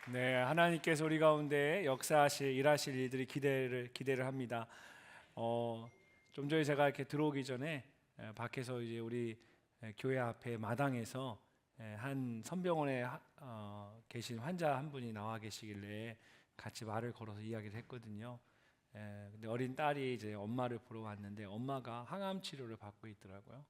네, 하나님께서 우리 가운데 역사하실 일하실 일들이 기대를 합니다. 어, 좀 전에 제가 이렇게 들어오기 전에 밖에서 이제 우리 교회 앞에 마당에서 한 선병원에 계신 환자 한 분이 나와 계시길래 같이 말을 걸어서 이야기를 했거든요. 근데 어린 딸이 이제 엄마를 보러 왔는데 엄마가 항암 치료를 받고 있더라고요.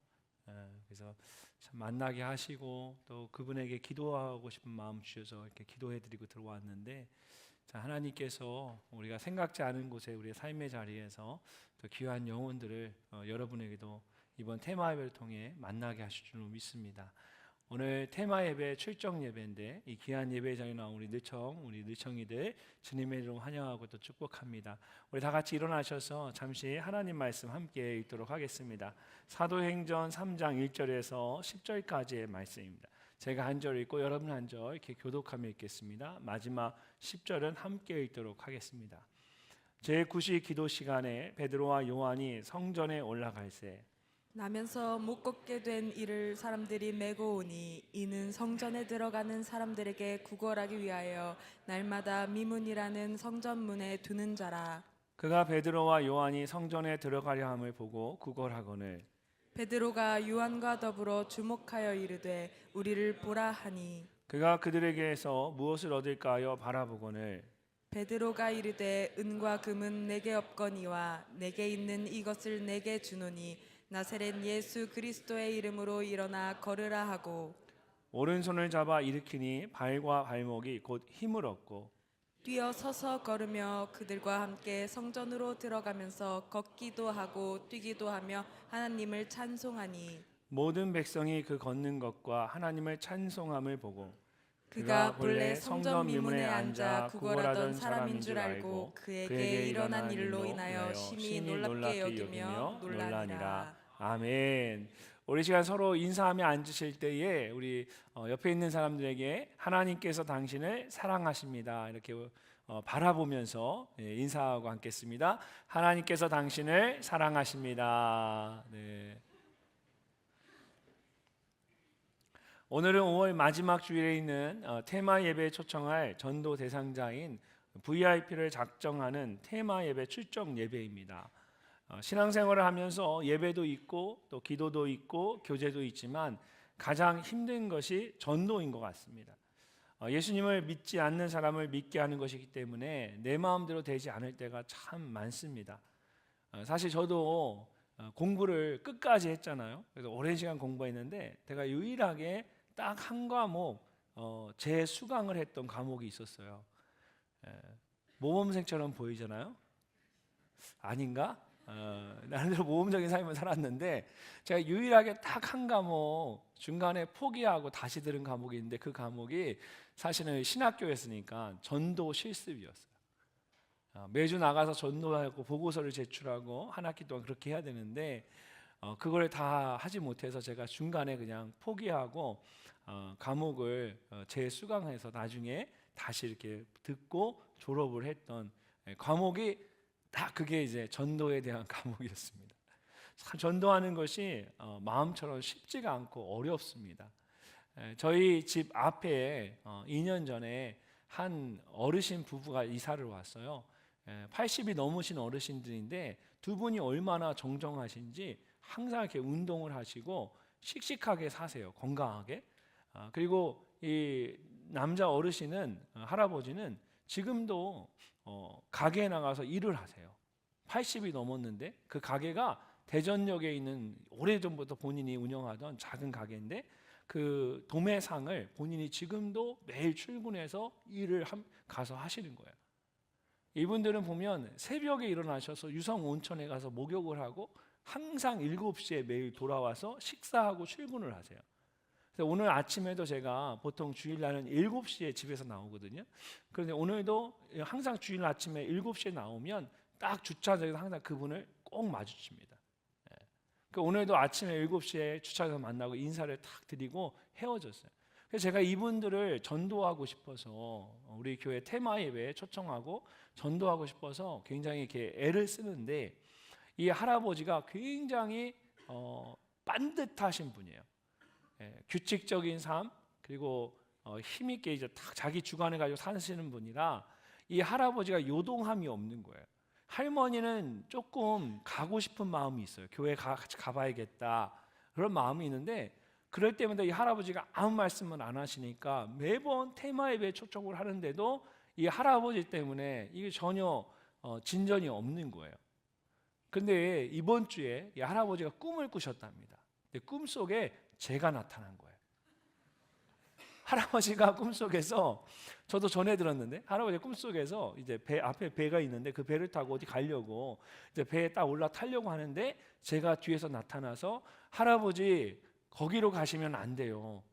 그래서 참 만나게 하시고 또 그분에게 기도하고 싶은 마음 주셔서 이렇게 기도해드리고 들어왔는데, 자, 하나님께서 우리가 생각지 않은 곳에 우리의 삶의 자리에서 또 귀한 영혼들을 여러분에게도 이번 테마 예배를 통해 만나게 하실 줄 믿습니다. 오늘 테마 예배 출정 예배인데 이 귀한 예배장에 나온 우리 느청이들 주님의 이름 환영하고 또 축복합니다. 우리 다 같이 일어나셔서 잠시 하나님 말씀 함께 읽도록 하겠습니다. 사도행전 3장 1절에서 10절까지의 말씀입니다. 제가 한 절 읽고 여러분 한 절 이렇게 교독하며 읽겠습니다. 마지막 10절은 함께 읽도록 하겠습니다. 제9시 기도 시간에 베드로와 요한이 성전에 올라갈새 나면서 못 걷게 된 이를 사람들이 메고 오니 이는 성전에 들어가는 사람들에게 구걸하기 위하여 날마다 미문이라는 성전문에 두는 자라. 그가 베드로와 요한이 성전에 들어가려 함을 보고 구걸하거늘 베드로가 요한과 더불어 주목하여 이르되 우리를 보라 하니 그가 그들에게서 무엇을 얻을까 하여 바라보거늘 베드로가 이르되 은과 금은 내게 없거니와 내게 있는 이것을 내게 주노니 나사렛 예수 그리스도의 이름으로 일어나 걸으라 하고 오른손을 잡아 일으키니 발과 발목이 곧 힘을 얻고 뛰어 서서 걸으며 그들과 함께 성전으로 들어가면서 걷기도 하고 뛰기도 하며 하나님을 찬송하니 모든 백성이 그 걷는 것과 하나님을 찬송함을 보고 그가 본래 성전 미문에 앉아 구걸하던 사람인 줄 알고 그에게 일어난 일로 인하여 심히 놀랍게 여기며 놀라니라. 아멘. 우리 시간 서로 인사하며 앉으실 때에 우리 옆에 있는 사람들에게 하나님께서 당신을 사랑하십니다 이렇게 바라보면서 인사하고 앉겠습니다. 하나님께서 당신을 사랑하십니다. 네. 오늘은 5월 마지막 주일에 있는 테마 예배에 초청할 전도 대상자인 VIP를 작정하는 테마 예배 출정 예배입니다. 신앙생활을 하면서 예배도 있고 또 기도도 있고 교제도 있지만 가장 힘든 것이 전도인 것 같습니다. 예수님을 믿지 않는 사람을 믿게 하는 것이기 때문에 내 마음대로 되지 않을 때가 참 많습니다. 사실 저도 공부를 끝까지 했잖아요. 그래서 오랜 시간 공부했는데 제가 유일하게 딱 한 과목 재수강을 했던 과목이 있었어요. 모범생처럼 보이잖아요. 아닌가? 나름대로 모범적인 삶을 살았는데 제가 유일하게 딱 한 과목 중간에 포기하고 다시 들은 과목이 있는데 그 과목이 사실은 신학교였으니까 전도 실습이었어요. 매주 나가서 전도하고 보고서를 제출하고 한 학기 동안 그렇게 해야 되는데 그걸 다 하지 못해서 제가 중간에 그냥 포기하고 과목을 재수강해서 나중에 다시 이렇게 듣고 졸업을 했던 과목이 딱 그게 이제 전도에 대한 과목이었습니다. 참 전도하는 것이 마음처럼 쉽지가 않고 어렵습니다. 저희 집 앞에 2년 전에 한 어르신 부부가 이사를 왔어요. 80이 넘으신 어르신들인데 두 분이 얼마나 정정하신지 항상 이렇게 운동을 하시고 씩씩하게 사세요. 건강하게. 그리고 이 남자 어르신은 할아버지는 지금도 가게에 나가서 일을 하세요. 80이 넘었는데 그 가게가 대전역에 있는 오래전부터 본인이 운영하던 작은 가게인데 그 도매상을 본인이 지금도 매일 출근해서 일을 가서 하시는 거예요. 이분들은 보면 새벽에 일어나셔서 유성 온천에 가서 목욕을 하고 항상 7시에 매일 돌아와서 식사하고 출근을 하세요. 그래서 오늘 아침에도 제가 보통 주일날은 7시에 집에서 나오거든요. 그런데 오늘도 항상 주일 아침에 7시에 나오면 딱 주차장에서 항상 그분을 꼭 마주칩니다. 그러니까 오늘도 아침에 7시에 주차장에서 만나고 인사를 탁 드리고 헤어졌어요. 그래서 제가 이분들을 전도하고 싶어서 우리 교회 테마 예배에 초청하고 전도하고 싶어서 굉장히 이렇게 애를 쓰는데 이 할아버지가 굉장히 반듯하신 분이에요. 규칙적인 삶 그리고 힘 있게 이제 딱 자기 주관을 가지고 사시는 분이라 이 할아버지가 요동함이 없는 거예요. 할머니는 조금 가고 싶은 마음이 있어요. 교회 같이 가봐야겠다 그런 마음이 있는데 그럴 때마다 이 할아버지가 아무 말씀을 안 하시니까 매번 테마 예배에 초청을 하는데도 이 할아버지 때문에 이게 전혀 진전이 없는 거예요. 근데 이번 주에 이 할아버지가 꿈을 꾸셨답니다. 근데 꿈속에 제가 나타난 거예요. 할아버지가 꿈속에서 저도 전해 들었는데 할아버지 꿈속에서 이제 배 앞에 배가 있는데 그 배를 타고 어디 가려고 이제 배에 딱 올라타려고 하는데 제가 뒤에서 나타나서 할아버지 거기로 가시면 안 돼요.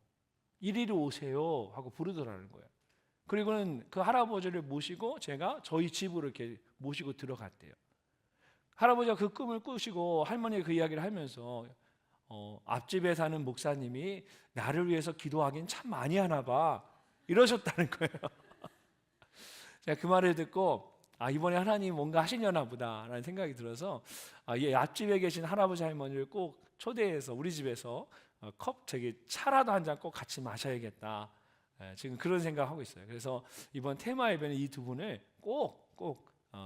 이리로 오세요 하고 부르더라는 거예요. 그리고는 그 할아버지를 모시고 제가 저희 집으로 이렇게 모시고 들어갔대요. 할아버지가 그 꿈을 꾸시고 할머니가 그 이야기를 하면서 앞집에 사는 목사님이 나를 위해서 기도하긴 참 많이 하나 봐 이러셨다는 거예요. 제가 그 말을 듣고 이번에 하나님 뭔가 하시려나 보다라는 생각이 들어서 이 앞집에 계신 할아버지 할머니를 꼭 초대해서 우리 집에서 차라도 한 잔 꼭 같이 마셔야겠다. 지금 그런 생각하고 있어요. 그래서 이번 테마 예배는 이 두 분을 꼭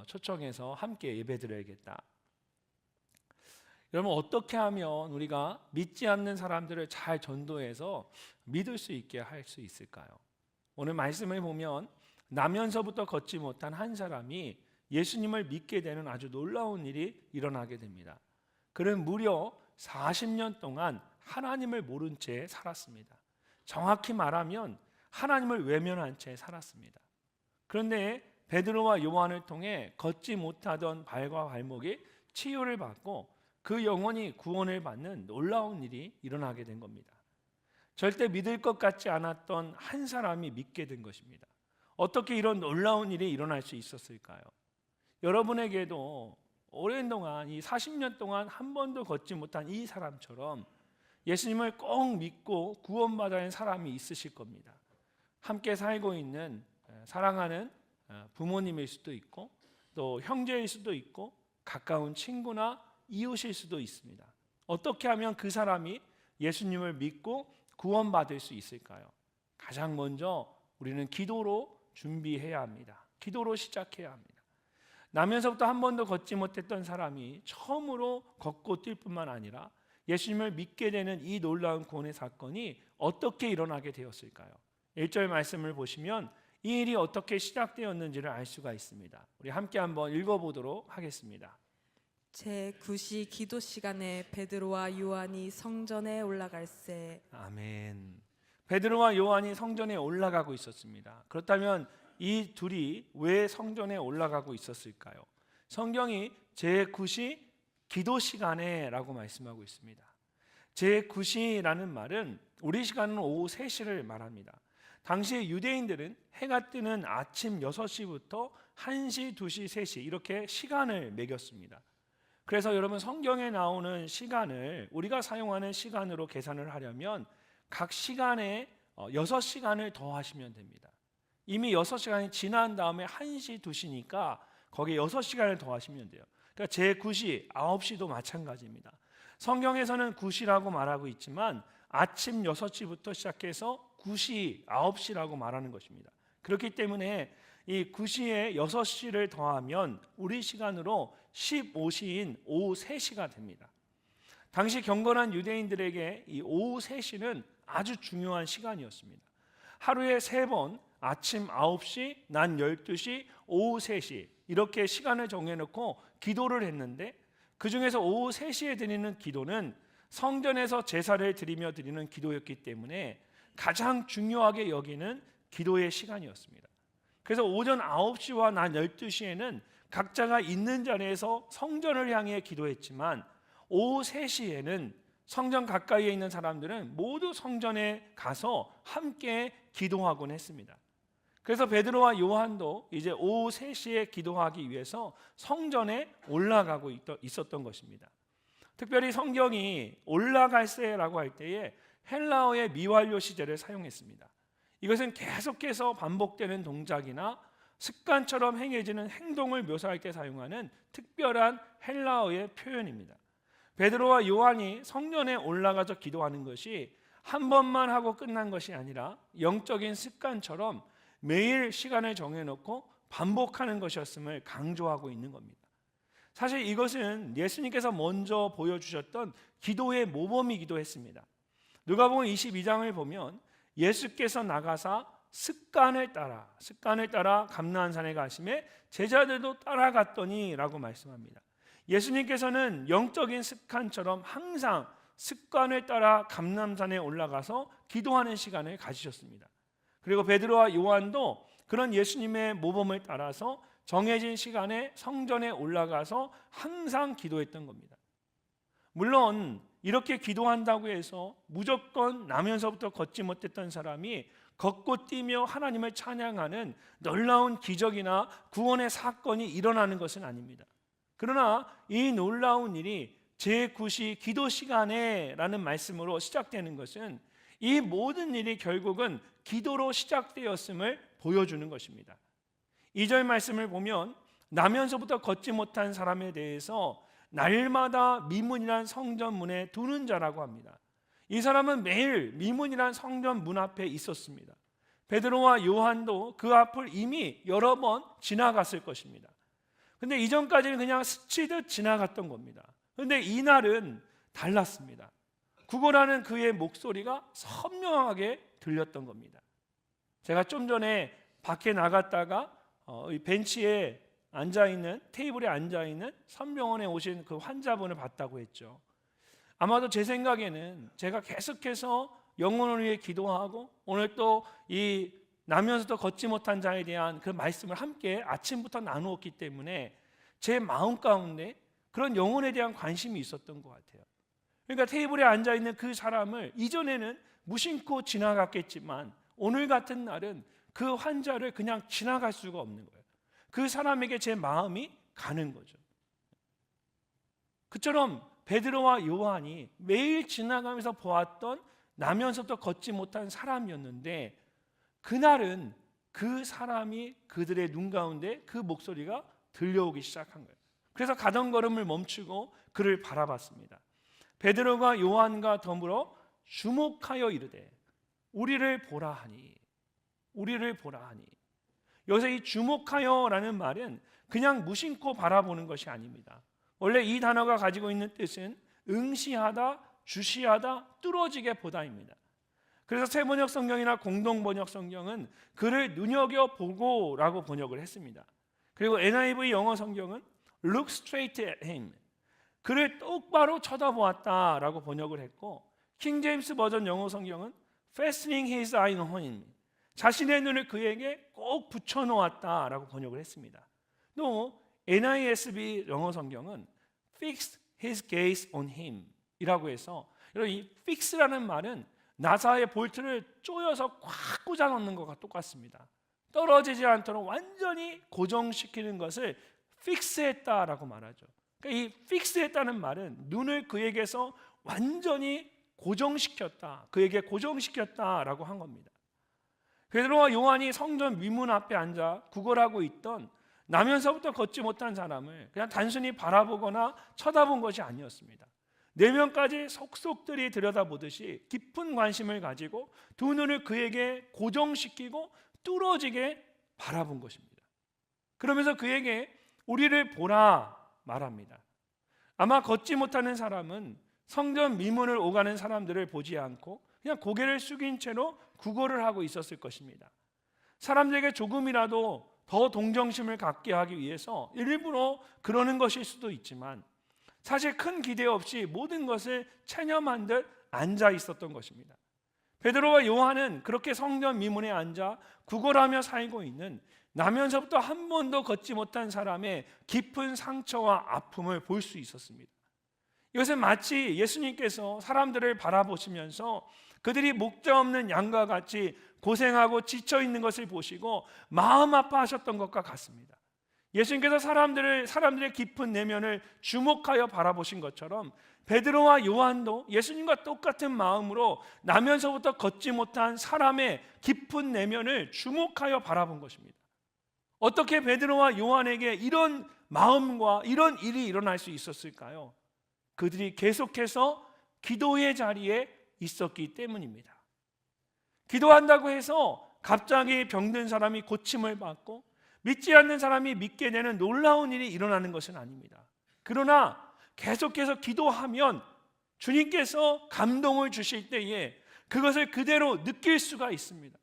초청해서 함께 예배드려야겠다. 여러분 어떻게 하면 우리가 믿지 않는 사람들을 잘 전도해서 믿을 수 있게 할 수 있을까요? 오늘 말씀을 보면 나면서부터 걷지 못한 한 사람이 예수님을 믿게 되는 아주 놀라운 일이 일어나게 됩니다. 그는 무려 40년 동안 하나님을 모른 채 살았습니다. 정확히 말하면 하나님을 외면한 채 살았습니다. 그런데 베드로와 요한을 통해 걷지 못하던 발과 발목이 치유를 받고 그 영혼이 구원을 받는 놀라운 일이 일어나게 된 겁니다. 절대 믿을 것 같지 않았던 한 사람이 믿게 된 것입니다. 어떻게 이런 놀라운 일이 일어날 수 있었을까요? 여러분에게도 오랜 동안 이 40년 동안 한 번도 걷지 못한 이 사람처럼 예수님을 꼭 믿고 구원받아야 하는 사람이 있으실 겁니다. 함께 살고 있는 사랑하는 부모님일 수도 있고 또 형제일 수도 있고 가까운 친구나 이웃일 수도 있습니다. 어떻게 하면 그 사람이 예수님을 믿고 구원받을 수 있을까요? 가장 먼저 우리는 기도로 준비해야 합니다. 기도로 시작해야 합니다. 나면서부터 한 번도 걷지 못했던 사람이 처음으로 걷고 뛸 뿐만 아니라 예수님을 믿게 되는 이 놀라운 구원의 사건이 어떻게 일어나게 되었을까요? 1절 말씀을 보시면 이 일이 어떻게 시작되었는지를 알 수가 있습니다. 우리 함께 한번 읽어보도록 하겠습니다. 제9시 기도 시간에 베드로와 요한이 성전에 올라갈새. 아멘. 베드로와 요한이 성전에 올라가고 있었습니다. 그렇다면 이 둘이 왜 성전에 올라가고 있었을까요? 성경이 제9시 기도 시간에라고 말씀하고 있습니다. 제9시라는 말은 우리 시간은 오후 3시를 말합니다. 당시 유대인들은 해가 뜨는 아침 6시부터 1시, 2시, 3시 이렇게 시간을 매겼습니다. 그래서 여러분 성경에 나오는 시간을 우리가 사용하는 시간으로 계산을 하려면 각 시간에 6시간을 더하시면 됩니다. 이미 6시간이 지난 다음에 1시, 2시니까 거기에 6시간을 더하시면 돼요. 그러니까 제9시, 9시도 마찬가지입니다. 성경에서는 9시라고 말하고 있지만 아침 6시부터 시작해서 9시, 9시라고 말하는 것입니다. 그렇기 때문에 이 9시에 6시를 더하면 우리 시간으로 15시인 오후 3시가 됩니다. 당시 경건한 유대인들에게 이 오후 3시는 아주 중요한 시간이었습니다. 하루에 3번 아침 9시, 낮 12시, 오후 3시 이렇게 시간을 정해놓고 기도를 했는데 그 중에서 오후 3시에 드리는 기도는 성전에서 제사를 드리며 드리는 기도였기 때문에 가장 중요하게 여기는 기도의 시간이었습니다. 그래서 오전 9시와 낮 12시에는 각자가 있는 자리에서 성전을 향해 기도했지만 오후 3시에는 성전 가까이에 있는 사람들은 모두 성전에 가서 함께 기도하곤 했습니다. 그래서 베드로와 요한도 이제 오후 3시에 기도하기 위해서 성전에 올라가고 있었던 것입니다. 특별히 성경이 올라갈새라고 할 때에 헬라어의 미완료 시제를 사용했습니다. 이것은 계속해서 반복되는 동작이나 습관처럼 행해지는 행동을 묘사할 때 사용하는 특별한 헬라어의 표현입니다. 베드로와 요한이 성전에 올라가서 기도하는 것이 한 번만 하고 끝난 것이 아니라 영적인 습관처럼 매일 시간을 정해놓고 반복하는 것이었음을 강조하고 있는 겁니다. 사실 이것은 예수님께서 먼저 보여주셨던 기도의 모범이기도 했습니다. 누가복음 22장을 보면 예수께서 나가사 습관을 따라 감나안산에 가심에 제자들도 따라갔더니 라고 말씀합니다. 예수님께서는 영적인 습관처럼 항상 습관을 따라 감람산에 올라가서 기도하는 시간을 가지셨습니다. 그리고 베드로와 요한도 그런 예수님의 모범을 따라서 정해진 시간에 성전에 올라가서 항상 기도했던 겁니다. 물론 이렇게 기도한다고 해서 무조건 나면서부터 걷지 못했던 사람이 걷고 뛰며 하나님을 찬양하는 놀라운 기적이나 구원의 사건이 일어나는 것은 아닙니다. 그러나 이 놀라운 일이 제9시 기도 시간에 라는 말씀으로 시작되는 것은 이 모든 일이 결국은 기도로 시작되었음을 보여주는 것입니다. 2절 말씀을 보면 나면서부터 걷지 못한 사람에 대해서 날마다 미문이란 성전 문에 두는 자라고 합니다. 이 사람은 매일 미문이란 성전 문 앞에 있었습니다. 베드로와 요한도 그 앞을 이미 여러 번 지나갔을 것입니다. 근데 이전까지는 그냥 스치듯 지나갔던 겁니다. 그런데 이날은 달랐습니다. 구걸하는 그의 목소리가 선명하게 들렸던 겁니다. 제가 좀 전에 밖에 나갔다가 이 벤치에 앉아있는, 테이블에 앉아있는 선병원에 오신 그 환자분을 봤다고 했죠. 아마도 제 생각에는 제가 계속해서 영혼을 위해 기도하고 오늘 또 이 나면서도 걷지 못한 자에 대한 그 말씀을 함께 아침부터 나누었기 때문에 제 마음 가운데 그런 영혼에 대한 관심이 있었던 것 같아요. 그러니까 테이블에 앉아있는 그 사람을 이전에는 무심코 지나갔겠지만 오늘 같은 날은 그 환자를 그냥 지나갈 수가 없는 거예요. 그 사람에게 제 마음이 가는 거죠. 그처럼 베드로와 요한이 매일 지나가면서 보았던 나면서도 걷지 못한 사람이었는데 그날은 그 사람이 그들의 눈 가운데 그 목소리가 들려오기 시작한 거예요. 그래서 가던 걸음을 멈추고 그를 바라봤습니다. 베드로가 요한과 더불어 주목하여 이르되 우리를 보라 하니, 우리를 보라 하니. 여기서 이 주목하여라는 말은 그냥 무심코 바라보는 것이 아닙니다. 원래 이 단어가 가지고 있는 뜻은 응시하다, 주시하다, 뚫어지게 보다입니다. 그래서 새번역 성경이나 공동번역 성경은 그를 눈여겨보고라고 번역을 했습니다. 그리고 NIV 영어 성경은 look straight at him, 그를 똑바로 쳐다보았다라고 번역을 했고, 킹 제임스 버전 영어 성경은 fastening his eye on him, 자신의 눈을 그에게 꼭 붙여놓았다라고 번역을 했습니다. 또 NISB 영어 성경은 fixed his gaze on him 이라고 해서, 이 fix라는 말은 나사의 볼트를 조여서 꽉 꽂아 넣는 것과 똑같습니다. 떨어지지 않도록 완전히 고정시키는 것을 픽스했다라고 말하죠. 그러니까 이 픽스했다는 말은 눈을 그에게서 완전히 고정시켰다, 그에게 고정시켰다라고 한 겁니다. 베드로와 요한이 성전 위문 앞에 앉아 구걸하고 있던 나면서부터 걷지 못한 사람을 그냥 단순히 바라보거나 쳐다본 것이 아니었습니다. 내면까지 속속들이 들여다보듯이 깊은 관심을 가지고 두 눈을 그에게 고정시키고 뚫어지게 바라본 것입니다. 그러면서 그에게 우리를 보라 말합니다. 아마 걷지 못하는 사람은 성전 미문을 오가는 사람들을 보지 않고 그냥 고개를 숙인 채로 구걸을 하고 있었을 것입니다. 사람들에게 조금이라도 더 동정심을 갖게 하기 위해서 일부러 그러는 것일 수도 있지만 사실 큰 기대 없이 모든 것을 체념한 듯 앉아 있었던 것입니다. 베드로와 요한은 그렇게 성전 미문에 앉아 구걸하며 살고 있는 나면서부터 한 번도 걷지 못한 사람의 깊은 상처와 아픔을 볼 수 있었습니다. 이것은 마치 예수님께서 사람들을 바라보시면서 그들이 목자 없는 양과 같이 고생하고 지쳐 있는 것을 보시고 마음 아파하셨던 것과 같습니다. 예수님께서 사람들의 깊은 내면을 주목하여 바라보신 것처럼 베드로와 요한도 예수님과 똑같은 마음으로 나면서부터 걷지 못한 사람의 깊은 내면을 주목하여 바라본 것입니다. 어떻게 베드로와 요한에게 이런 마음과 이런 일이 일어날 수 있었을까요? 그들이 계속해서 기도의 자리에 있었기 때문입니다. 기도한다고 해서 갑자기 병든 사람이 고침을 받고 믿지 않는 사람이 믿게 되는 놀라운 일이 일어나는 것은 아닙니다. 그러나 계속해서 기도하면 주님께서 감동을 주실 때에 그것을 그대로 느낄 수가 있습니다.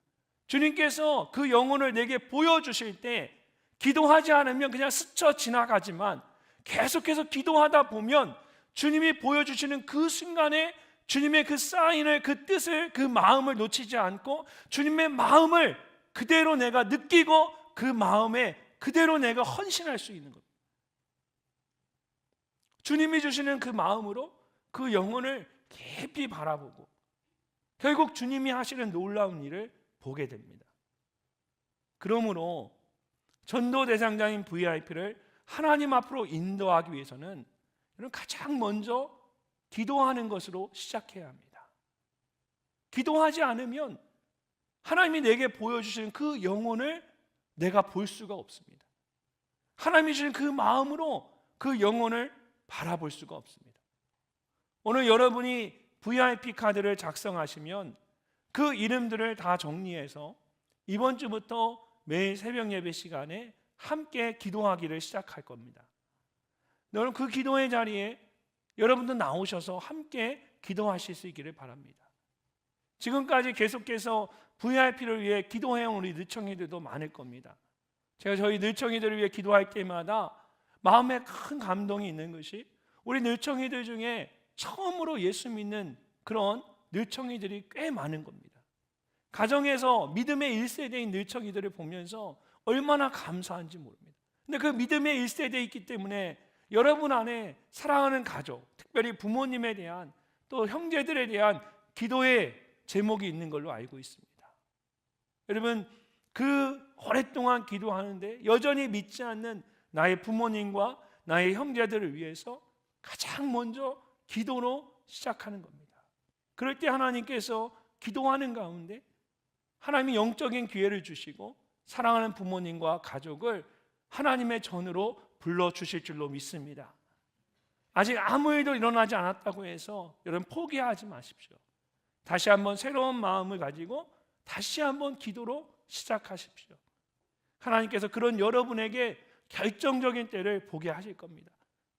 주님께서 그 영혼을 내게 보여주실 때 기도하지 않으면 그냥 스쳐 지나가지만 계속해서 기도하다 보면 주님이 보여주시는 그 순간에 주님의 그 사인을, 그 뜻을, 그 마음을 놓치지 않고 주님의 마음을 그대로 내가 느끼고 그 마음에 그대로 내가 헌신할 수 있는 겁니다. 주님이 주시는 그 마음으로 그 영혼을 깊이 바라보고 결국 주님이 하시는 놀라운 일을 보게 됩니다. 그러므로 전도 대상자인 VIP를 하나님 앞으로 인도하기 위해서는 가장 먼저 기도하는 것으로 시작해야 합니다. 기도하지 않으면 하나님이 내게 보여주시는 그 영혼을 내가 볼 수가 없습니다. 하나님이 주신 그 마음으로 그 영혼을 바라볼 수가 없습니다. 오늘 여러분이 VIP 카드를 작성하시면 그 이름들을 다 정리해서 이번 주부터 매일 새벽 예배 시간에 함께 기도하기를 시작할 겁니다. 여러분 그 기도의 자리에 여러분도 나오셔서 함께 기도하실 수 있기를 바랍니다. 지금까지 계속해서 VIP를 위해 기도해온 우리 느청이들도 많을 겁니다. 제가 저희 느청이들을 위해 기도할 때마다 마음에 큰 감동이 있는 것이 우리 느청이들 중에 처음으로 예수 믿는 그런 느청이들이 꽤 많은 겁니다. 가정에서 믿음의 1세대인 느청이들을 보면서 얼마나 감사한지 모릅니다. 근데 그 믿음의 1세대에 있기 때문에 여러분 안에 사랑하는 가족, 특별히 부모님에 대한 또 형제들에 대한 기도의 제목이 있는 걸로 알고 있습니다. 여러분 그 오랫동안 기도하는데 여전히 믿지 않는 나의 부모님과 나의 형제들을 위해서 가장 먼저 기도로 시작하는 겁니다. 그럴 때 하나님께서 기도하는 가운데 하나님이 영적인 기회를 주시고 사랑하는 부모님과 가족을 하나님의 전으로 불러주실 줄로 믿습니다. 아직 아무 일도 일어나지 않았다고 해서 여러분 포기하지 마십시오. 다시 한번 새로운 마음을 가지고 다시 한번 기도로 시작하십시오. 하나님께서 그런 여러분에게 결정적인 때를 보게 하실 겁니다.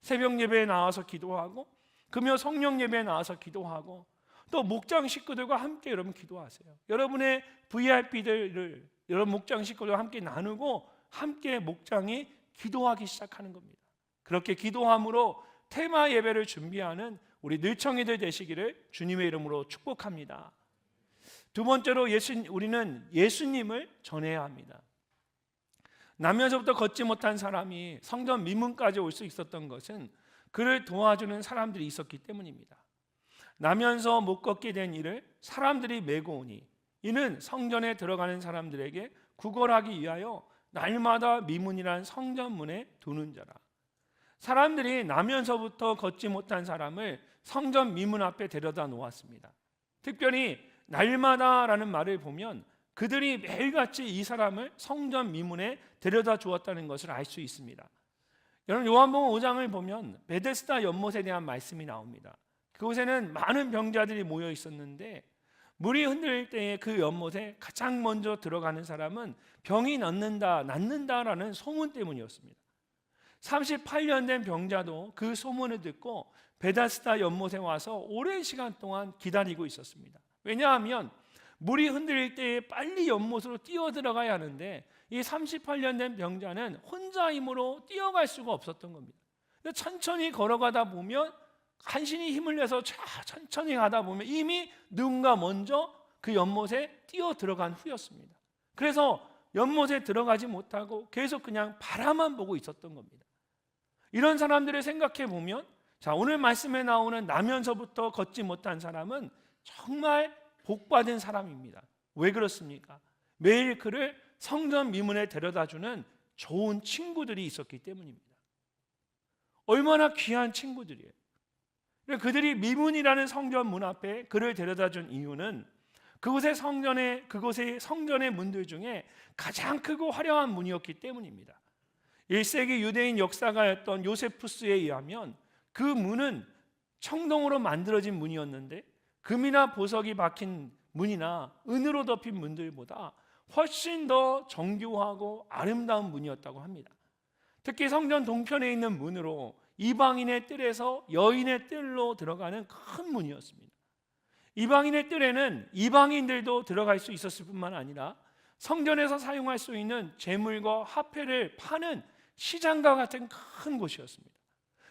새벽 예배에 나와서 기도하고 금요 성령 예배에 나와서 기도하고 또 목장 식구들과 함께 여러분 기도하세요. 여러분의 VIP들을 여러분 목장 식구들과 함께 나누고 함께 목장이 기도하기 시작하는 겁니다. 그렇게 기도함으로 테마 예배를 준비하는 우리 늘청이들 되시기를 주님의 이름으로 축복합니다. 두 번째로 우리는 예수님을 전해야 합니다. 나면서부터 걷지 못한 사람이 성전 미문까지 올 수 있었던 것은 그를 도와주는 사람들이 있었기 때문입니다. 나면서 못 걷게 된 이를 사람들이 메고 오니 이는 성전에 들어가는 사람들에게 구걸하기 위하여 날마다 미문이란 성전문에 두는 자라. 사람들이 나면서부터 걷지 못한 사람을 성전 미문 앞에 데려다 놓았습니다. 특별히 날마다라는 말을 보면 그들이 매일같이 이 사람을 성전 미문에 데려다 주었다는 것을 알 수 있습니다. 여러분 요한복음 5장을 보면 베데스다 연못에 대한 말씀이 나옵니다. 그곳에는 많은 병자들이 모여 있었는데 물이 흔들릴 때에 그 연못에 가장 먼저 들어가는 사람은 병이 낫는다라는 소문 때문이었습니다. 38년 된 병자도 그 소문을 듣고 베데스다 연못에 와서 오랜 시간 동안 기다리고 있었습니다. 왜냐하면 물이 흔들릴 때에 빨리 연못으로 뛰어 들어가야 하는데 이 38년 된 병자는 혼자 힘으로 뛰어갈 수가 없었던 겁니다. 천천히 걸어가다 보면 간신히 힘을 내서 천천히 가다 보면 이미 누군가 먼저 그 연못에 뛰어 들어간 후였습니다. 그래서 연못에 들어가지 못하고 계속 그냥 바라만 보고 있었던 겁니다. 이런 사람들을 생각해 보면 오늘 말씀에 나오는 나면서부터 걷지 못한 사람은 정말 복받은 사람입니다. 왜 그렇습니까? 매일 그를 성전 미문에 데려다주는 좋은 친구들이 있었기 때문입니다. 얼마나 귀한 친구들이에요. 그들이 미문이라는 성전 문 앞에 그를 데려다준 이유는 그곳의 성전의 문들 중에 가장 크고 화려한 문이었기 때문입니다. 1세기 유대인 역사가였던 요세푸스에 의하면 그 문은 청동으로 만들어진 문이었는데 금이나 보석이 박힌 문이나 은으로 덮인 문들보다 훨씬 더 정교하고 아름다운 문이었다고 합니다. 특히 성전 동편에 있는 문으로 이방인의 뜰에서 여인의 뜰로 들어가는 큰 문이었습니다. 이방인의 뜰에는 이방인들도 들어갈 수 있었을 뿐만 아니라 성전에서 사용할 수 있는 재물과 화폐를 파는 시장과 같은 큰 곳이었습니다.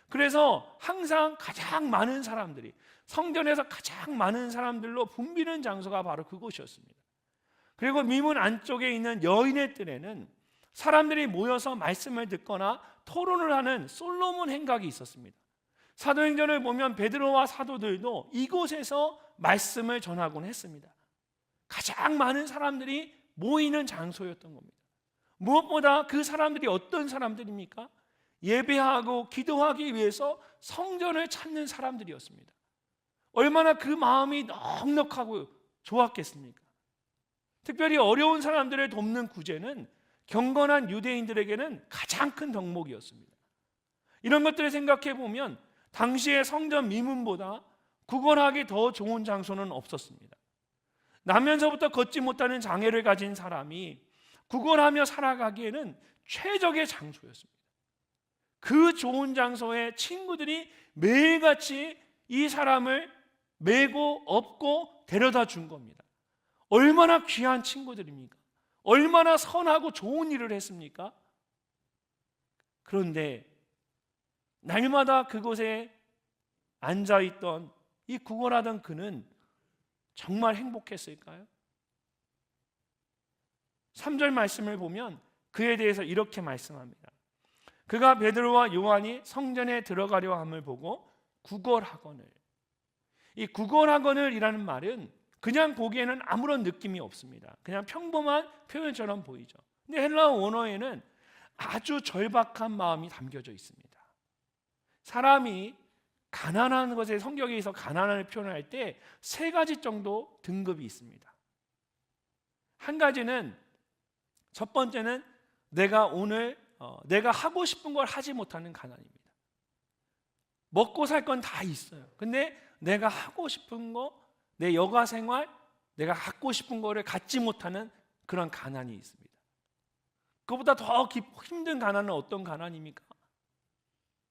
그래서 항상 가장 많은 사람들이, 성전에서 가장 많은 사람들로 붐비는 장소가 바로 그곳이었습니다. 그리고 미문 안쪽에 있는 여인의 뜰에는 사람들이 모여서 말씀을 듣거나 토론을 하는 솔로몬 행각이 있었습니다. 사도행전을 보면 베드로와 사도들도 이곳에서 말씀을 전하곤 했습니다. 가장 많은 사람들이 모이는 장소였던 겁니다. 무엇보다 그 사람들이 어떤 사람들입니까? 예배하고 기도하기 위해서 성전을 찾는 사람들이었습니다. 얼마나 그 마음이 넉넉하고 좋았겠습니까? 특별히 어려운 사람들을 돕는 구제는 경건한 유대인들에게는 가장 큰 덕목이었습니다. 이런 것들을 생각해 보면 당시의 성전 미문보다 구걸하기 더 좋은 장소는 없었습니다. 나면서부터 걷지 못하는 장애를 가진 사람이 구걸하며 살아가기에는 최적의 장소였습니다. 그 좋은 장소에 친구들이 매일같이 이 사람을 메고 업고 데려다 준 겁니다. 얼마나 귀한 친구들입니까? 얼마나 선하고 좋은 일을 했습니까? 그런데 날마다 그곳에 앉아있던 이 구걸하던 그는 정말 행복했을까요? 3절 말씀을 보면 그에 대해서 이렇게 말씀합니다. 그가 베드로와 요한이 성전에 들어가려 함을 보고 구걸하거늘. 이 구걸하거늘 이라는 말은 그냥 보기에는 아무런 느낌이 없습니다. 그냥 평범한 표현처럼 보이죠. 근데 헬라어 원어에는 아주 절박한 마음이 담겨져 있습니다. 사람이 가난한 것에, 성경에서 가난을 표현할 때 세 가지 정도 등급이 있습니다. 한 가지는, 첫 번째는 내가 오늘 내가 하고 싶은 걸 하지 못하는 가난입니다. 먹고 살 건 다 있어요. 근데 내가 하고 싶은 거, 내 여가 생활, 내가 갖고 싶은 거를 갖지 못하는 그런 가난이 있습니다. 그보다 더 힘든 가난은 어떤 가난입니까?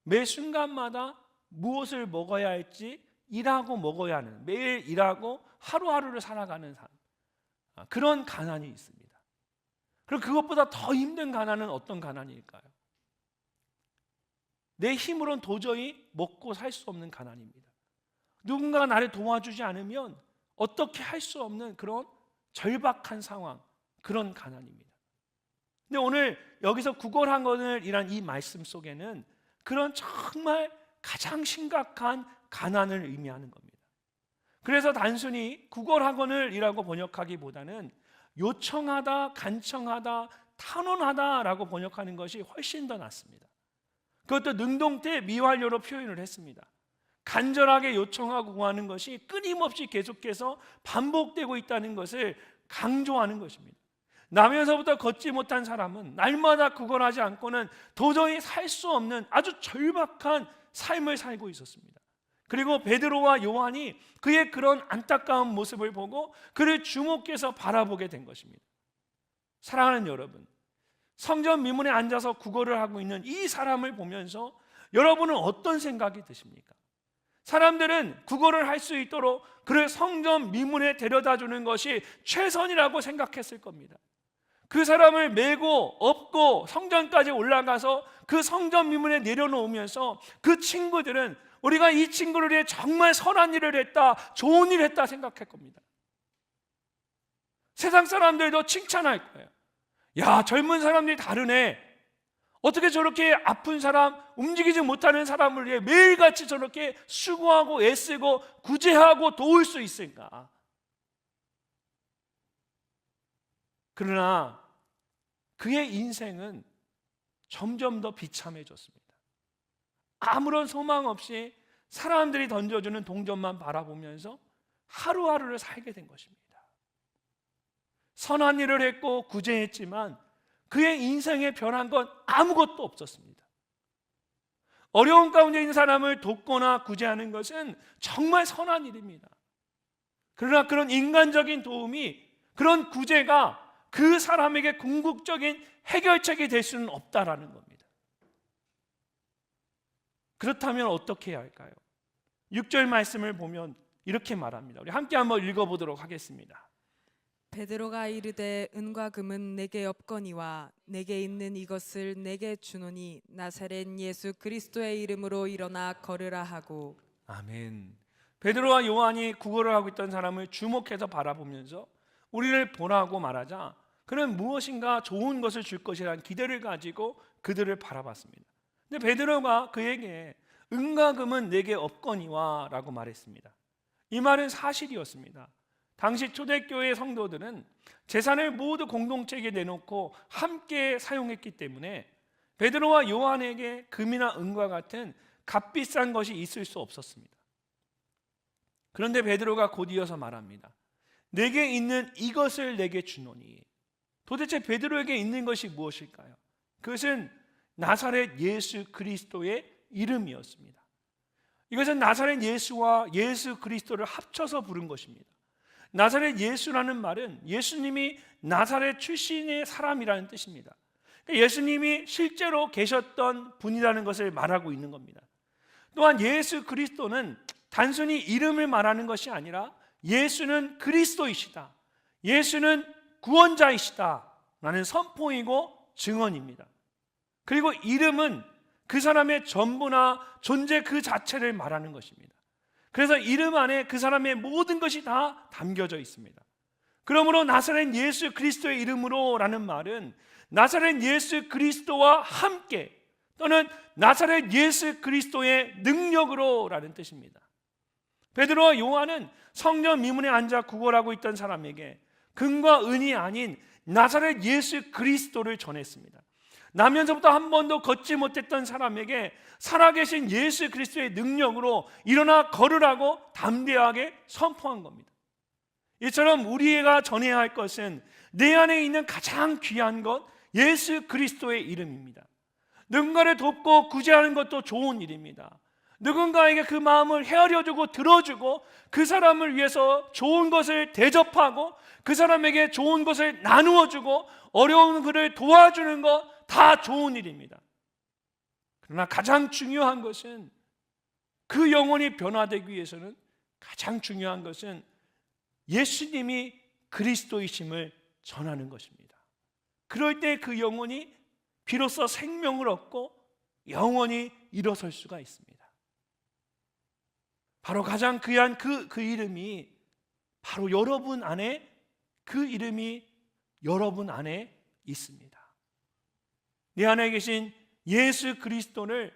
매 순간마다 무엇을 먹어야 할지 일하고 먹어야 하는, 매일 일하고 하루하루를 살아가는 삶, 그런 가난이 있습니다. 그리고 그것보다 더 힘든 가난은 어떤 가난일까요? 내 힘으로는 도저히 먹고 살 수 없는 가난입니다. 누군가가 나를 도와주지 않으면 어떻게 할 수 없는 그런 절박한 상황, 그런 가난입니다. 근데 오늘 여기서 구걸하거늘이란 이 말씀 속에는 그런 정말 가장 심각한 가난을 의미하는 겁니다. 그래서 단순히 구걸하거늘이라고 번역하기보다는 요청하다, 간청하다, 탄원하다라고 번역하는 것이 훨씬 더 낫습니다. 그것도 능동태 미완료로 표현을 했습니다. 간절하게 요청하고 구하는 것이 끊임없이 계속해서 반복되고 있다는 것을 강조하는 것입니다. 나면서부터 걷지 못한 사람은 날마다 구걸하지 않고는 도저히 살 수 없는 아주 절박한 삶을 살고 있었습니다. 그리고 베드로와 요한이 그의 그런 안타까운 모습을 보고 그를 주목해서 바라보게 된 것입니다. 사랑하는 여러분, 성전 미문에 앉아서 구걸을 하고 있는 이 사람을 보면서 여러분은 어떤 생각이 드십니까? 사람들은 구걸을 할 수 있도록 그를 성전 미문에 데려다 주는 것이 최선이라고 생각했을 겁니다. 그 사람을 메고 업고 성전까지 올라가서 그 성전 미문에 내려놓으면서 그 친구들은 우리가 이 친구를 위해 정말 선한 일을 했다, 좋은 일을 했다 생각할 겁니다. 세상 사람들도 칭찬할 거예요. 야, 젊은 사람들이 다르네. 어떻게 저렇게 아픈 사람, 움직이지 못하는 사람을 위해 매일같이 저렇게 수고하고 애쓰고 구제하고 도울 수 있을까? 그러나 그의 인생은 점점 더 비참해졌습니다. 아무런 소망 없이 사람들이 던져주는 동전만 바라보면서 하루하루를 살게 된 것입니다. 선한 일을 했고 구제했지만 그의 인생에 변한 건 아무것도 없었습니다. 어려운 가운데 있는 사람을 돕거나 구제하는 것은 정말 선한 일입니다. 그러나 그런 인간적인 도움이, 그런 구제가 그 사람에게 궁극적인 해결책이 될 수는 없다라는 겁니다. 그렇다면 어떻게 해야 할까요? 6절 말씀을 보면 이렇게 말합니다. 우리 함께 한번 읽어보도록 하겠습니다. 베드로가 이르되 은과 금은 내게 없거니와 내게 있는 이것을 내게 주노니 나사렛 예수 그리스도의 이름으로 일어나 걸으라 하고. 아멘. 베드로와 요한이 구걸을 하고 있던 사람을 주목해서 바라보면서 우리를 보라고 말하자 그는 무엇인가 좋은 것을 줄 것이라는 기대를 가지고 그들을 바라봤습니다. 근데 베드로가 그에게 은과 금은 내게 없거니와 라고 말했습니다. 이 말은 사실이었습니다. 당시 초대교회 성도들은 재산을 모두 공동체에게 내놓고 함께 사용했기 때문에 베드로와 요한에게 금이나 은과 같은 값비싼 것이 있을 수 없었습니다. 그런데 베드로가 곧 이어서 말합니다. 내게 있는 이것을 내게 주노니. 도대체 베드로에게 있는 것이 무엇일까요? 그것은 나사렛 예수 그리스도의 이름이었습니다. 이것은 나사렛 예수와 예수 그리스도를 합쳐서 부른 것입니다. 나사렛 예수라는 말은 예수님이 나사렛 출신의 사람이라는 뜻입니다. 예수님이 실제로 계셨던 분이라는 것을 말하고 있는 겁니다. 또한 예수 그리스도는 단순히 이름을 말하는 것이 아니라 예수는 그리스도이시다, 예수는 구원자이시다 라는 선포이고 증언입니다. 그리고 이름은 그 사람의 전부나 존재 그 자체를 말하는 것입니다. 그래서 이름 안에 그 사람의 모든 것이 다 담겨져 있습니다. 그러므로 나사렛 예수 그리스도의 이름으로 라는 말은 나사렛 예수 그리스도와 함께 또는 나사렛 예수 그리스도의 능력으로 라는 뜻입니다. 베드로와 요한은 성전 미문에 앉아 구걸하고 있던 사람에게 금과 은이 아닌 나사렛 예수 그리스도를 전했습니다. 나면서부터 한 번도 걷지 못했던 사람에게 살아계신 예수 그리스도의 능력으로 일어나 걸으라고 담대하게 선포한 겁니다. 이처럼 우리가 전해야 할 것은 내 안에 있는 가장 귀한 것, 예수 그리스도의 이름입니다. 누군가를 돕고 구제하는 것도 좋은 일입니다. 누군가에게 그 마음을 헤아려주고 들어주고 그 사람을 위해서 좋은 것을 대접하고 그 사람에게 좋은 것을 나누어주고 어려운 그를 도와주는 것 다 좋은 일입니다. 그러나 가장 중요한 것은 그 영혼이 변화되기 위해서는 가장 중요한 것은 예수님이 그리스도이심을 전하는 것입니다. 그럴 때 그 영혼이 비로소 생명을 얻고 영원히 일어설 수가 있습니다. 바로 가장 귀한 그 이름이 바로 여러분 안에, 그 이름이 여러분 안에 있습니다. 내 안에 계신 예수 그리스도를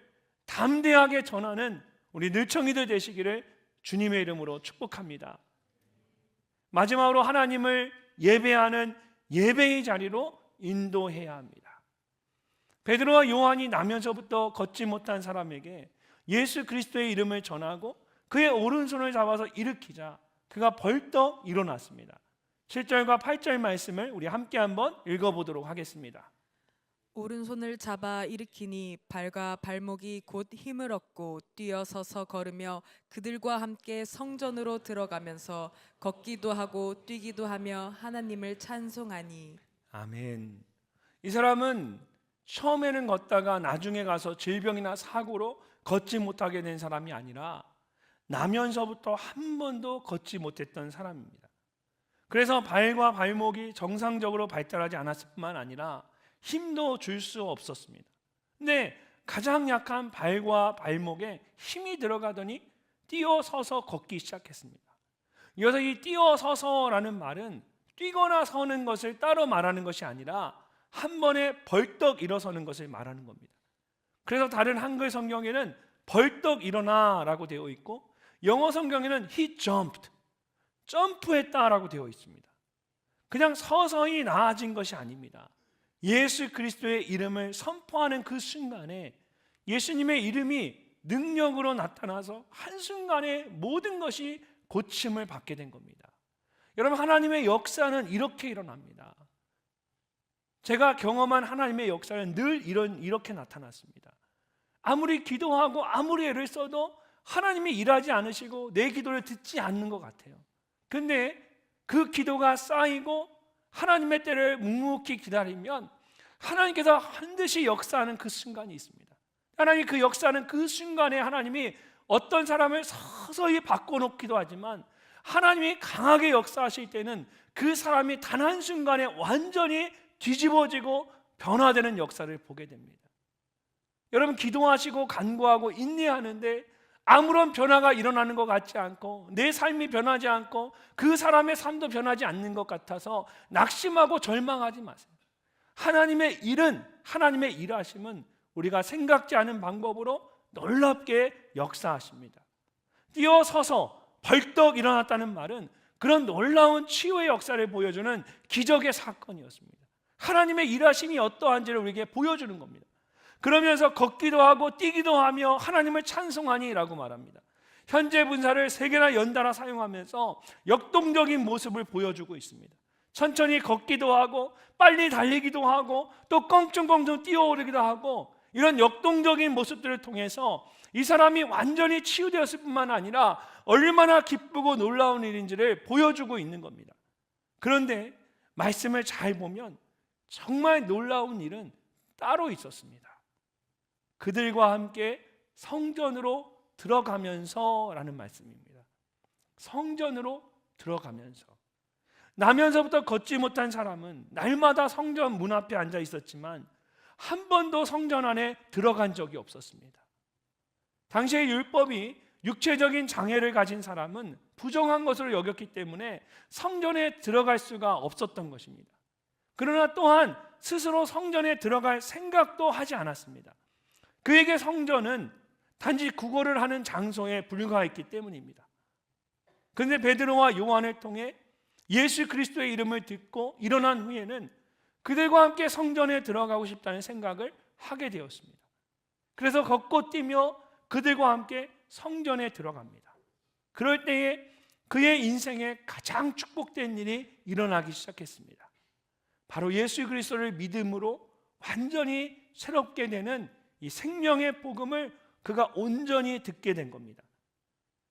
담대하게 전하는 우리 늘청이들 되시기를 주님의 이름으로 축복합니다. 마지막으로 하나님을 예배하는 예배의 자리로 인도해야 합니다. 베드로와 요한이 나면서부터 걷지 못한 사람에게 예수 그리스도의 이름을 전하고 그의 오른손을 잡아서 일으키자 그가 벌떡 일어났습니다. 7절과 8절 말씀을 우리 함께 한번 읽어보도록 하겠습니다. 오른손을 잡아 일으키니 발과 발목이 곧 힘을 얻고 뛰어서서 걸으며 그들과 함께 성전으로 들어가면서 걷기도 하고 뛰기도 하며 하나님을 찬송하니. 아멘. 이 사람은 처음에는 걷다가 나중에 가서 질병이나 사고로 걷지 못하게 된 사람이 아니라 나면서부터 한 번도 걷지 못했던 사람입니다. 그래서 발과 발목이 정상적으로 발달하지 않았을 뿐만 아니라 힘도 줄 수 없었습니다. 근데 가장 약한 발과 발목에 힘이 들어가더니 뛰어서서 걷기 시작했습니다. 여기서 이 뛰어서서라는 말은 뛰거나 서는 것을 따로 말하는 것이 아니라 한 번에 벌떡 일어서는 것을 말하는 겁니다. 그래서 다른 한글 성경에는 벌떡 일어나라고 되어 있고 영어 성경에는 he jumped, 점프했다라고 되어 있습니다. 그냥 서서히 나아진 것이 아닙니다. 예수 그리스도의 이름을 선포하는 그 순간에 예수님의 이름이 능력으로 나타나서 한순간에 모든 것이 고침을 받게 된 겁니다. 여러분, 하나님의 역사는 이렇게 일어납니다. 제가 경험한 하나님의 역사는 늘 이렇게 나타났습니다. 아무리 기도하고 아무리 애를 써도 하나님이 일하지 않으시고 내 기도를 듣지 않는 것 같아요. 근데 그 기도가 쌓이고 하나님의 때를 묵묵히 기다리면 하나님께서 반드시 역사하는 그 순간이 있습니다. 하나님이 그 역사하는 그 순간에 하나님이 어떤 사람을 서서히 바꿔놓기도 하지만 하나님이 강하게 역사하실 때는 그 사람이 단 한순간에 완전히 뒤집어지고 변화되는 역사를 보게 됩니다. 여러분, 기도하시고 간구하고 인내하는데 아무런 변화가 일어나는 것 같지 않고 내 삶이 변하지 않고 그 사람의 삶도 변하지 않는 것 같아서 낙심하고 절망하지 마세요. 하나님의 일은, 하나님의 일하심은 우리가 생각지 않은 방법으로 놀랍게 역사하십니다. 뛰어서서 벌떡 일어났다는 말은 그런 놀라운 치유의 역사를 보여주는 기적의 사건이었습니다. 하나님의 일하심이 어떠한지를 우리에게 보여주는 겁니다. 그러면서 걷기도 하고 뛰기도 하며 하나님을 찬송하니라고 말합니다. 현재 분사를 3개나 연달아 사용하면서 역동적인 모습을 보여주고 있습니다. 천천히 걷기도 하고 빨리 달리기도 하고 또 껑충껑충 뛰어오르기도 하고 이런 역동적인 모습들을 통해서 이 사람이 완전히 치유되었을 뿐만 아니라 얼마나 기쁘고 놀라운 일인지를 보여주고 있는 겁니다. 그런데 말씀을 잘 보면 정말 놀라운 일은 따로 있었습니다. 그들과 함께 성전으로 들어가면서 라는 말씀입니다. 성전으로 들어가면서. 나면서부터 걷지 못한 사람은 날마다 성전 문 앞에 앉아 있었지만 한 번도 성전 안에 들어간 적이 없었습니다. 당시의 율법이 육체적인 장애를 가진 사람은 부정한 것으로 여겼기 때문에 성전에 들어갈 수가 없었던 것입니다. 그러나 또한 스스로 성전에 들어갈 생각도 하지 않았습니다. 그에게 성전은 단지 구걸을 하는 장소에 불과했기 때문입니다. 그런데 베드로와 요한을 통해 예수 그리스도의 이름을 듣고 일어난 후에는 그들과 함께 성전에 들어가고 싶다는 생각을 하게 되었습니다. 그래서 걷고 뛰며 그들과 함께 성전에 들어갑니다. 그럴 때에 그의 인생에 가장 축복된 일이 일어나기 시작했습니다. 바로 예수 그리스도를 믿음으로 완전히 새롭게 되는 이 생명의 복음을 그가 온전히 듣게 된 겁니다.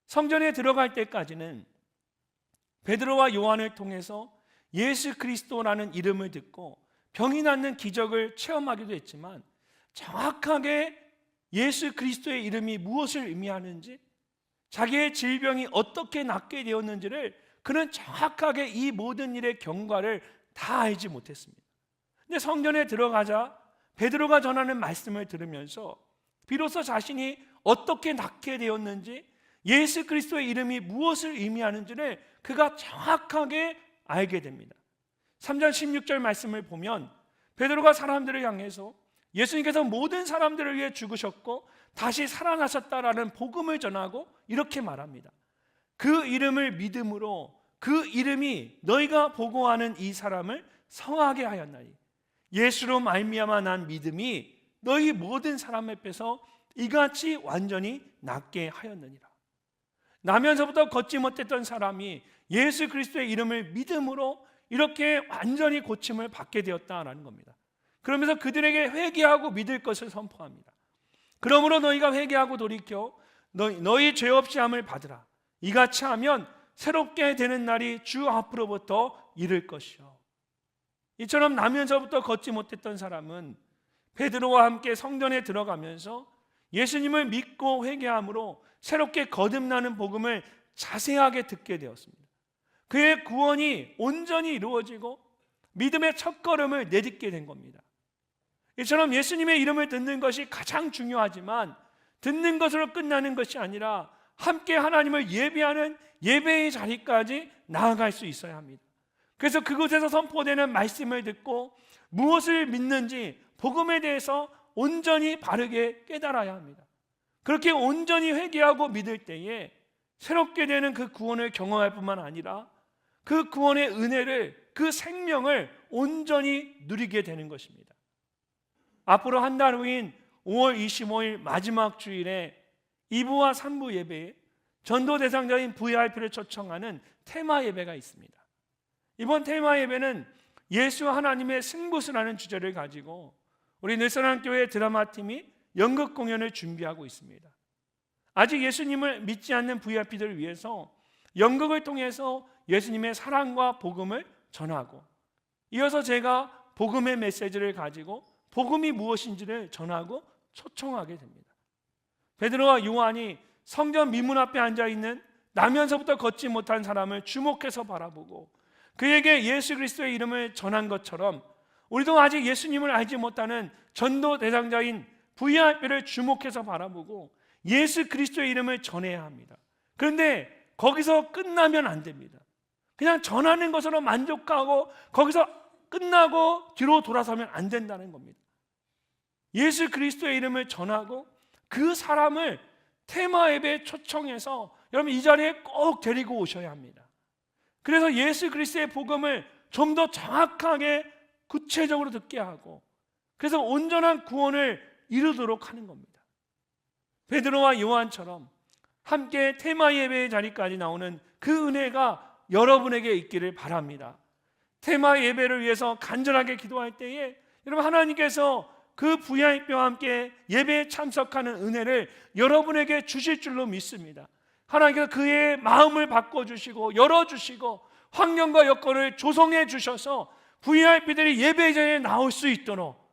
성전에 들어갈 때까지는 베드로와 요한을 통해서 예수 그리스도라는 이름을 듣고 병이 낫는 기적을 체험하기도 했지만 정확하게 예수 그리스도의 이름이 무엇을 의미하는지, 자기의 질병이 어떻게 낫게 되었는지를 그는 정확하게 이 모든 일의 경과를 다 알지 못했습니다. 근데 성전에 들어가자 베드로가 전하는 말씀을 들으면서 비로소 자신이 어떻게 낫게 되었는지, 예수 그리스도의 이름이 무엇을 의미하는지를 그가 정확하게 알게 됩니다. 3장 16절 말씀을 보면 베드로가 사람들을 향해서 예수님께서 모든 사람들을 위해 죽으셨고 다시 살아나셨다라는 복음을 전하고 이렇게 말합니다. 그 이름을 믿음으로 그 이름이 너희가 보고하는 이 사람을 성하게 하였나니 예수로 말미암아 난 믿음이 너희 모든 사람 앞에서 이같이 완전히 낫게 하였느니라. 나면서부터 걷지 못했던 사람이 예수 그리스도의 이름을 믿음으로 이렇게 완전히 고침을 받게 되었다라는 겁니다. 그러면서 그들에게 회개하고 믿을 것을 선포합니다. 그러므로 너희가 회개하고 돌이켜 너희 죄 없이 함을 받으라. 이같이 하면 새롭게 되는 날이 주 앞으로부터 이를 것이요. 이처럼 나면서부터 걷지 못했던 사람은 베드로와 함께 성전에 들어가면서 예수님을 믿고 회개함으로 새롭게 거듭나는 복음을 자세하게 듣게 되었습니다. 그의 구원이 온전히 이루어지고 믿음의 첫걸음을 내딛게 된 겁니다. 이처럼 예수님의 이름을 듣는 것이 가장 중요하지만 듣는 것으로 끝나는 것이 아니라 함께 하나님을 예배하는 예배의 자리까지 나아갈 수 있어야 합니다. 그래서 그곳에서 선포되는 말씀을 듣고 무엇을 믿는지 복음에 대해서 온전히 바르게 깨달아야 합니다. 그렇게 온전히 회개하고 믿을 때에 새롭게 되는 그 구원을 경험할 뿐만 아니라 그 구원의 은혜를, 그 생명을 온전히 누리게 되는 것입니다. 앞으로 한 달 후인 5월 25일 마지막 주일에 2부와 3부 예배에 전도 대상자인 VIP를 초청하는 테마 예배가 있습니다. 이번 테마 예배는 예수 하나님의 승부수라는 주제를 가지고 우리 늘선한교회 드라마팀이 연극 공연을 준비하고 있습니다. 아직 예수님을 믿지 않는 VIP들을 위해서 연극을 통해서 예수님의 사랑과 복음을 전하고, 이어서 제가 복음의 메시지를 가지고 복음이 무엇인지를 전하고 초청하게 됩니다. 베드로와 요한이 성전 미문 앞에 앉아 있는 나면서부터 걷지 못한 사람을 주목해서 바라보고 그에게 예수 그리스도의 이름을 전한 것처럼, 우리도 아직 예수님을 알지 못하는 전도 대상자인 VIP를 주목해서 바라보고 예수 그리스도의 이름을 전해야 합니다. 그런데 거기서 끝나면 안 됩니다. 그냥 전하는 것으로 만족하고 거기서 끝나고 뒤로 돌아서면 안 된다는 겁니다. 예수 그리스도의 이름을 전하고 그 사람을 테마 예배에 초청해서 여러분 이 자리에 꼭 데리고 오셔야 합니다. 그래서 예수 그리스도의 복음을 좀 더 정확하게 구체적으로 듣게 하고, 그래서 온전한 구원을 이루도록 하는 겁니다. 베드로와 요한처럼 함께 테마 예배의 자리까지 나오는 그 은혜가 여러분에게 있기를 바랍니다. 테마 예배를 위해서 간절하게 기도할 때에 여러분 하나님께서 그 VIP와 함께 예배에 참석하는 은혜를 여러분에게 주실 줄로 믿습니다. 하나님께서 그의 마음을 바꿔주시고 열어주시고 환경과 여건을 조성해 주셔서 VIP들이 예배 자리에 나올 수 있도록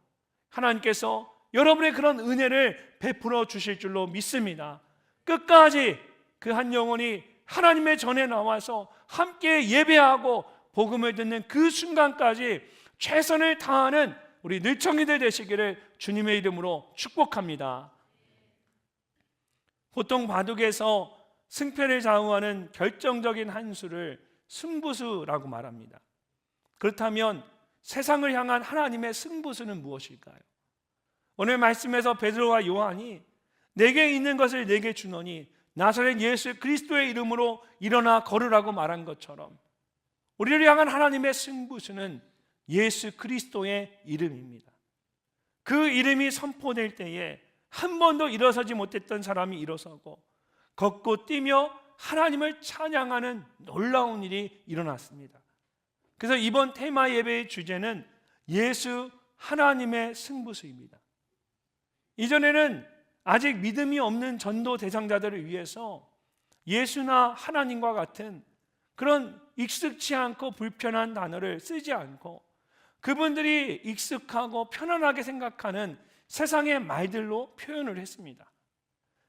하나님께서 여러분의 그런 은혜를 베풀어 주실 줄로 믿습니다. 끝까지 그 한 영혼이 하나님의 전에 나와서 함께 예배하고 복음을 듣는 그 순간까지 최선을 다하는 우리 늘청이들 되시기를 주님의 이름으로 축복합니다. 보통 바둑에서 승패를 좌우하는 결정적인 한 수를 승부수라고 말합니다. 그렇다면 세상을 향한 하나님의 승부수는 무엇일까요? 오늘 말씀에서 베드로와 요한이 내게 있는 것을 내게 주노니 나사렛 예수 그리스도의 이름으로 일어나 걸으라고 말한 것처럼 우리를 향한 하나님의 승부수는 예수 그리스도의 이름입니다. 그 이름이 선포될 때에 한 번도 일어서지 못했던 사람이 일어서고 걷고 뛰며 하나님을 찬양하는 놀라운 일이 일어났습니다. 그래서 이번 테마 예배의 주제는 예수 하나님의 승부수입니다. 이전에는 아직 믿음이 없는 전도 대상자들을 위해서 예수나 하나님과 같은 그런 익숙치 않고 불편한 단어를 쓰지 않고 그분들이 익숙하고 편안하게 생각하는 세상의 말들로 표현을 했습니다.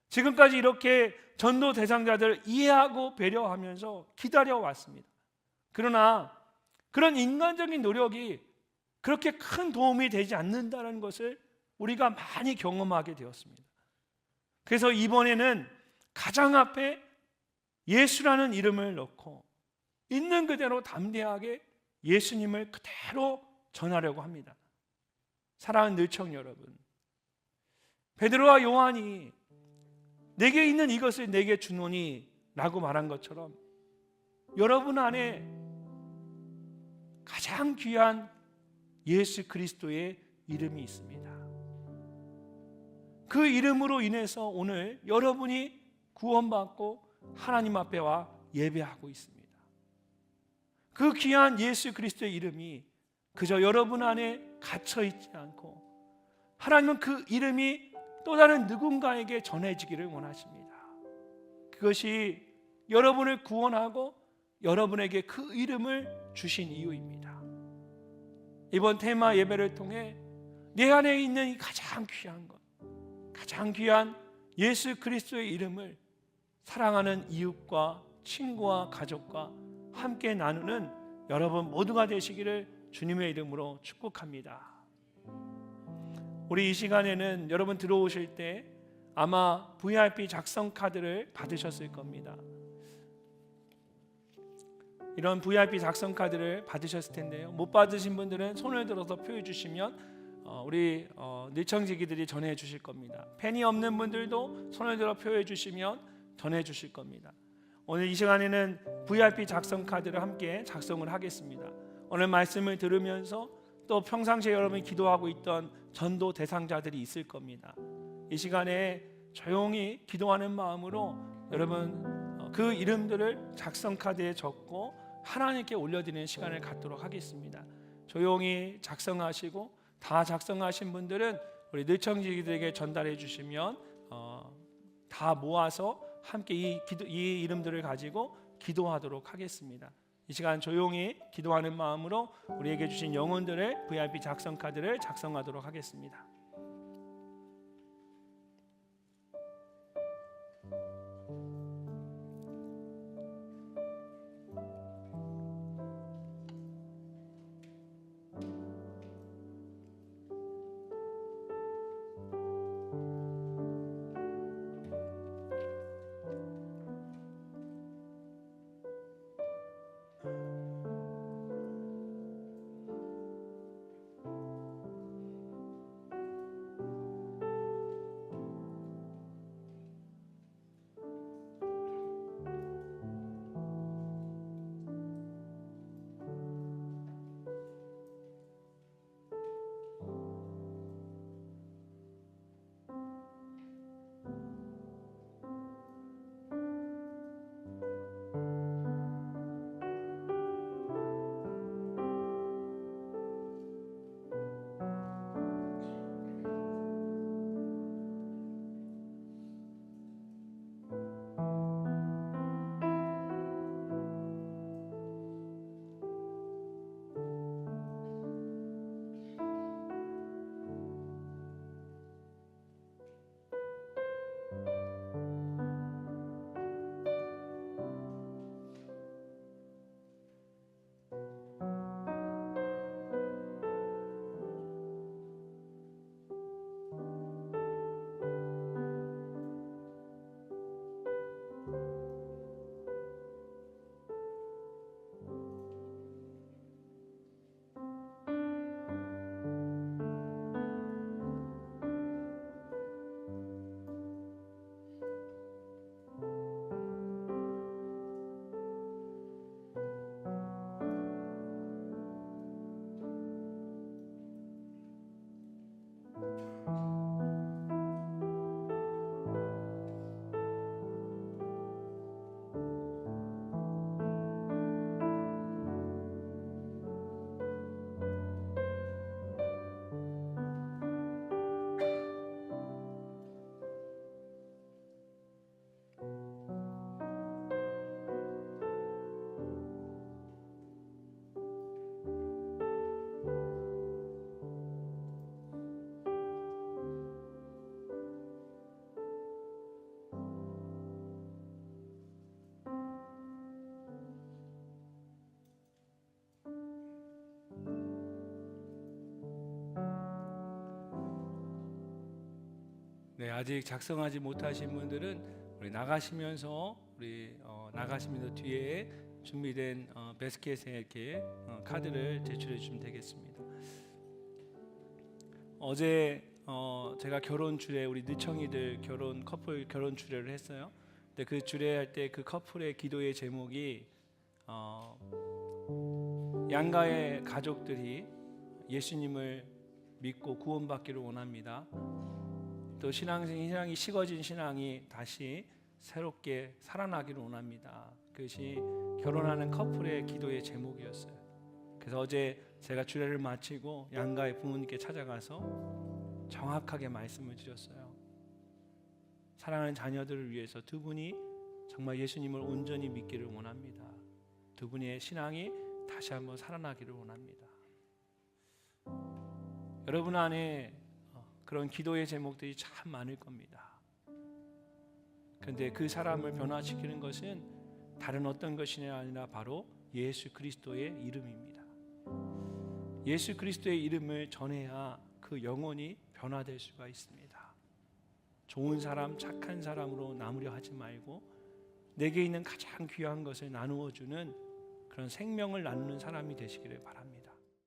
지금까지 이렇게 전도 대상자들을 이해하고 배려하면서 기다려왔습니다. 그러나 그런 인간적인 노력이 그렇게 큰 도움이 되지 않는다는 것을 우리가 많이 경험하게 되었습니다. 그래서 이번에는 가장 앞에 예수라는 이름을 넣고 있는 그대로 담대하게 예수님을 그대로 전하려고 합니다. 사랑하는 늘청 여러분, 베드로와 요한이 내게 있는 이것을 내게 주노니 라고 말한 것처럼 여러분 안에 가장 귀한 예수 그리스도의 이름이 있습니다. 그 이름으로 인해서 오늘 여러분이 구원받고 하나님 앞에 와 예배하고 있습니다. 그 귀한 예수 그리스도의 이름이 그저 여러분 안에 갇혀 있지 않고 하나님은 그 이름이 또 다른 누군가에게 전해지기를 원하십니다. 그것이 여러분을 구원하고 여러분에게 그 이름을 주신 이유입니다. 이번 테마 예배를 통해 내 안에 있는 이 가장 귀한 것, 가장 귀한 예수 그리스도의 이름을 사랑하는 이웃과 친구와 가족과 함께 나누는 여러분 모두가 되시기를 주님의 이름으로 축복합니다. 우리 이 시간에는 여러분 들어오실 때 아마 VIP 작성 카드를 받으셨을 겁니다. 이런 VIP 작성 카드를 받으셨을 텐데요. 못 받으신 분들은 손을 들어서 표해 주시면 우리 늘청지기들이 전해 주실 겁니다. 펜이 없는 분들도 손을 들어 표해 주시면 전해 주실 겁니다. 오늘 이 시간에는 VIP 작성 카드를 함께 작성을 하겠습니다. 오늘 말씀을 들으면서 또 평상시에 여러분이 기도하고 있던 전도 대상자들이 있을 겁니다. 이 시간에 조용히 기도하는 마음으로 여러분 그 이름들을 작성 카드에 적고 하나님께 올려드리는 시간을 갖도록 하겠습니다. 조용히 작성하시고 다 작성하신 분들은 우리 늘청지기들에게 전달해 주시면 다 모아서 함께 이 이름들을 가지고 기도하도록 하겠습니다. 이 시간 조용히 기도하는 마음으로 우리에게 주신 영혼들을 VIP 작성 카드를 작성하도록 하겠습니다. 네, 아직 작성하지 못하신 분들은 우리 나가시면서 뒤에 준비된 배스켓에 이렇게 카드를 제출해 주시면 되겠습니다. 어제 제가 결혼 주례, 우리 늦청이들 커플 결혼 주례를 했어요. 근데 그 주례할 때 그 커플의 기도의 제목이 양가의 가족들이 예수님을 믿고 구원받기를 원합니다. 또 신앙이 식어진 신앙이 다시 새롭게 살아나기를 원합니다. 그것이 결혼하는 커플의 기도의 제목이었어요. 그래서 어제 제가 주례를 마치고 양가의 부모님께 찾아가서 정확하게 말씀을 드렸어요. 사랑하는 자녀들을 위해서 두 분이 정말 예수님을 온전히 믿기를 원합니다. 두 분의 신앙이 다시 한번 살아나기를 원합니다. 여러분 안에 그런 기도의 제목들이 참 많을 겁니다. 그런데 그 사람을 변화시키는 것은 다른 어떤 것이 아니라 바로 예수 그리스도의 이름입니다. 예수 그리스도의 이름을 전해야 그 영혼이 변화될 수가 있습니다. 좋은 사람, 착한 사람으로 남으려 하지 말고 내게 있는 가장 귀한 것을 나누어 주는 그런 생명을 나누는 사람이 되시기를 바랍니다.